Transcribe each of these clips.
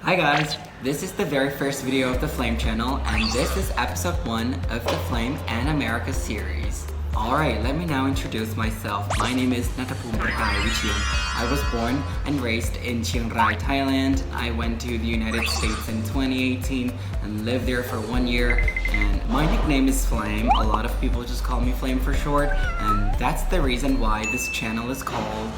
Hi guys, this is the very first video of the Flame channel and this is episode 1 of the Flame and America series. Alright, let me now introduce myself. My name is Nattaphum. I was born and raised in Chiang Rai, Thailand. I went to the United States in 2018 and lived there for 1 year. And my nickname is Flame. A lot of people just call me Flame for short. And that's the reason why this channel is called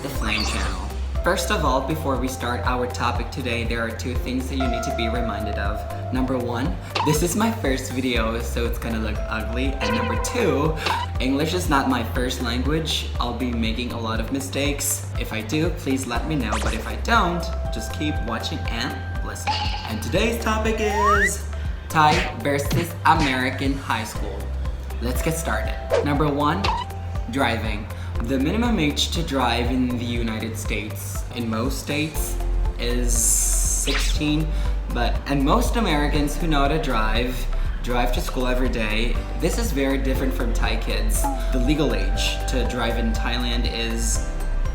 the Flame channel. First of all, before we start our topic today, there are 2 things that you need to be reminded of. Number 1, this is my first video, so it's gonna look ugly. And number 2, English is not my first language. I'll be making a lot of mistakes. If I do, please let me know, but if I don't, just keep watching and listening. And today's topic is Thai versus American high school. Let's get started. Number 1, driving. The minimum age to drive in the United States, in most states, is 16, and most Americans who know how to drive to school every day. This is very different from Thai kids. The legal age to drive in Thailand is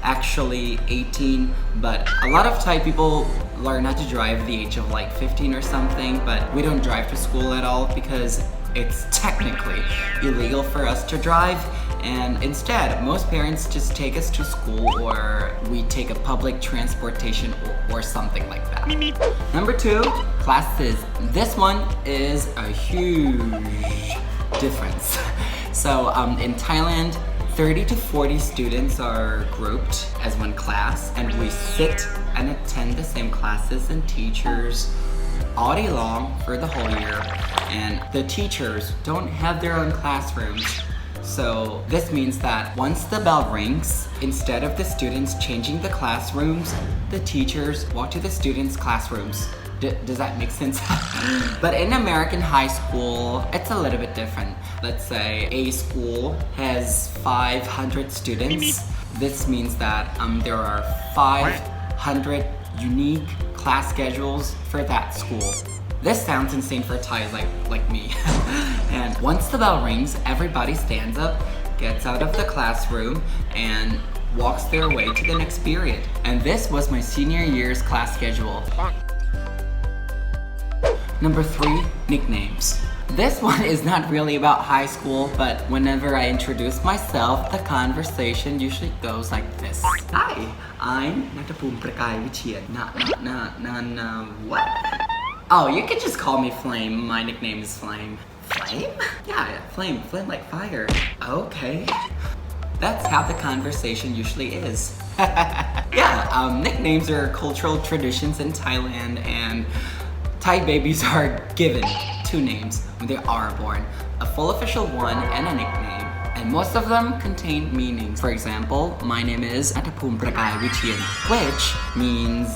actually 18, but a lot of Thai people learn how to drive at the age of like 15 or something, but we don't drive to school at all because it's technically illegal for us to drive. And instead, most parents just take us to school or we take a public transportation or something like that. Number 2, classes. This one is a huge difference. So in Thailand, 30 to 40 students are grouped as one class and we sit and attend the same classes and teachers all day long for the whole year. And the teachers don't have their own classrooms. So this means that once the bell rings, instead of the students changing the classrooms, the teachers walk to the students' classrooms. Does that make sense? But in American high school, it's a little bit different. Let's say a school has 500 students. This means that there are 500 unique class schedules for that school. This sounds insane for Thai like me. And once the bell rings, everybody stands up, gets out of the classroom, and walks their way to the next period. And this was my senior year's class schedule. Number 3, nicknames. This one is not really about high school, but whenever I introduce myself, the conversation usually goes like this. Hi, I'm Nattaphum. What? Oh, you can just call me Flame. My nickname is Flame. Flame? Yeah, Flame like fire. Okay. That's how the conversation usually is. Yeah, nicknames are cultural traditions in Thailand, and Thai babies are given 2 names when they are born. A full official one and a nickname. And most of them contain meanings. For example, my name is Nattaphum, which means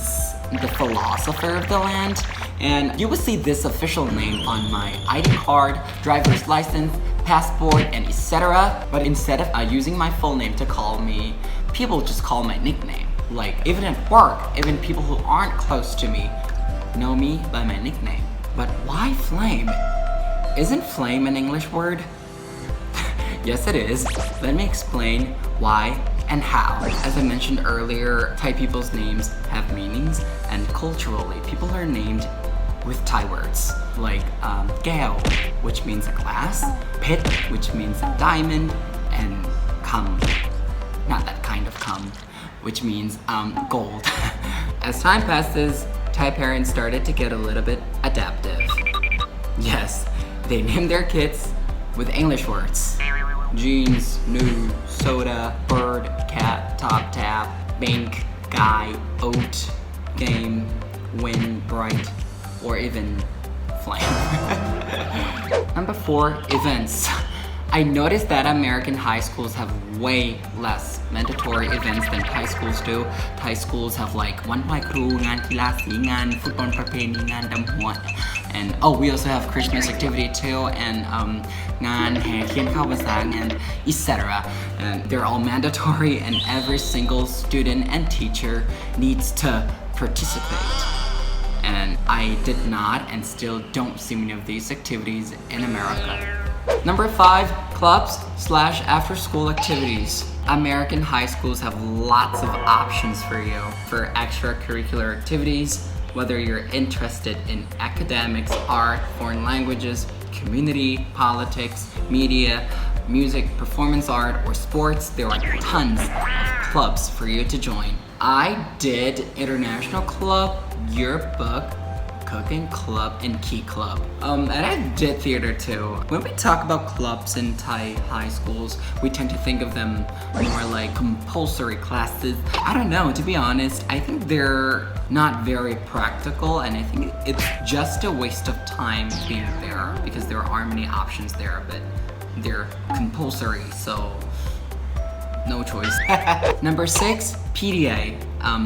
the philosopher of the land. And you will see this official name on my ID card, driver's license, passport, and etc. But instead of using my full name to call me, people just call my nickname. Like, even at work, even people who aren't close to me know me by my nickname. But why Flame? Isn't flame an English word? Yes, it is. Let me explain why and how. As I mentioned earlier, Thai people's names have meanings, and culturally, people are named with Thai words like Gao, which means a glass, Pet, which means a diamond, and Kam, not that kind of Kam, which means gold. As time passes, Thai parents started to get a little bit adaptive. Yes, they named their kids with English words. Jeans, nude, soda, bird, cat, top tap, bank, guy, oat, game, win, bright, or even flame. Number 4, events. I noticed that American high schools have way less mandatory events than Thai schools do. Thai schools have like วันไหว้ครู งานกีฬาสี งานฟุตบอลประเพณี งานดำหัว and oh, we also have Christmas activity too, and งานแห่เทียนเข้าพรรษา and etc. And they're all mandatory, and every single student and teacher needs to participate. And I did not and still don't see many of these activities in America. Number 5, clubs/after-school activities. American high schools have lots of options for you for extracurricular activities. whether you're interested in academics, art, foreign languages, community, politics, media, music, performance art, or sports, there are tons of clubs for you to join. I did International Club, Yearbook, Cooking Club, and Key Club. And I did theater too. When we talk about clubs in Thai high schools, we tend to think of them more like compulsory classes. I don't know, to be honest, I think they're not very practical, and I think it's just a waste of time being there because there aren't many options there, but they're compulsory, so no choice. Number 6, PDA.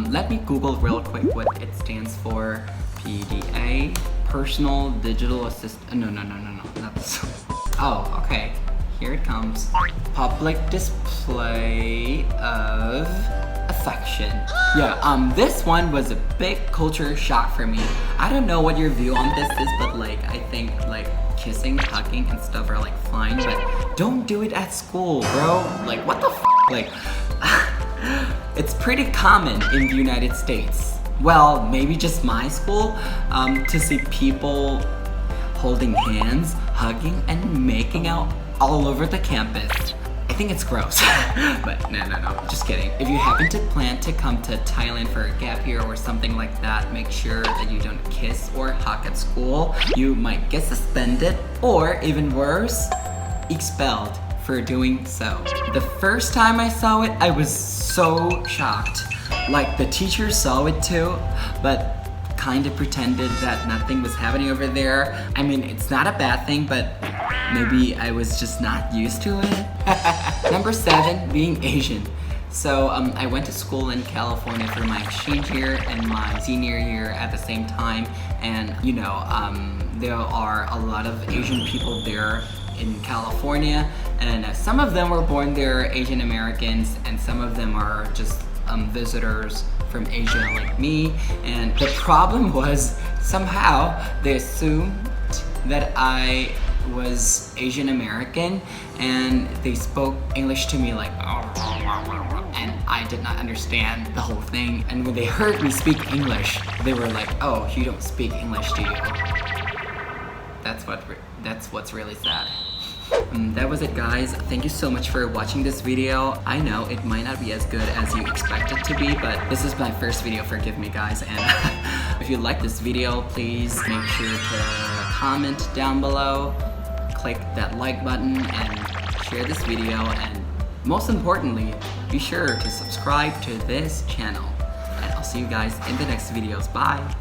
Let me Google real quick what it stands for. PDA, Personal Digital Assistant. No, not this. Oh, okay. Here it comes. Public display of affection. Yeah, this one was a big culture shock for me. I don't know what your view on this is, but like, I think like kissing, hugging, and stuff are like fine, but don't do it at school, bro. Like, what the f? Like, it's pretty common in the United States. Well, maybe just my school, to see people holding hands, hugging, and making out all over the campus. I think it's gross. But no, just kidding. If you happen to plan to come to Thailand for a gap year or something like that, make sure that you don't kiss or hug at school. You might get suspended, or even worse, expelled for doing so. The first time I saw it, I was so shocked. Like, the teacher saw it too, but kind of pretended that nothing was happening over there. I mean, it's not a bad thing, but maybe I was just not used to it. Number 7, being Asian. So I went to school in California for my exchange year and my senior year at the same time, and you know, there are a lot of Asian people there in California, and some of them were born there, Asian Americans, and some of them are just visitors from Asia like me. And the problem was, somehow they assumed that I was Asian American, and they spoke English to me like, and I did not understand the whole thing. And when they heard me speak English, they were like, oh, you don't speak English, do you? That's what's really sad. That was it, guys. Thank you so much for watching this video. I know it might not be as good as you expect it to be, but this is my first video, forgive me, guys. And if you like this video, please make sure to comment down below, click that like button, and share this video, and most importantly, be sure to subscribe to this channel. And I'll see you guys in the next videos. Bye!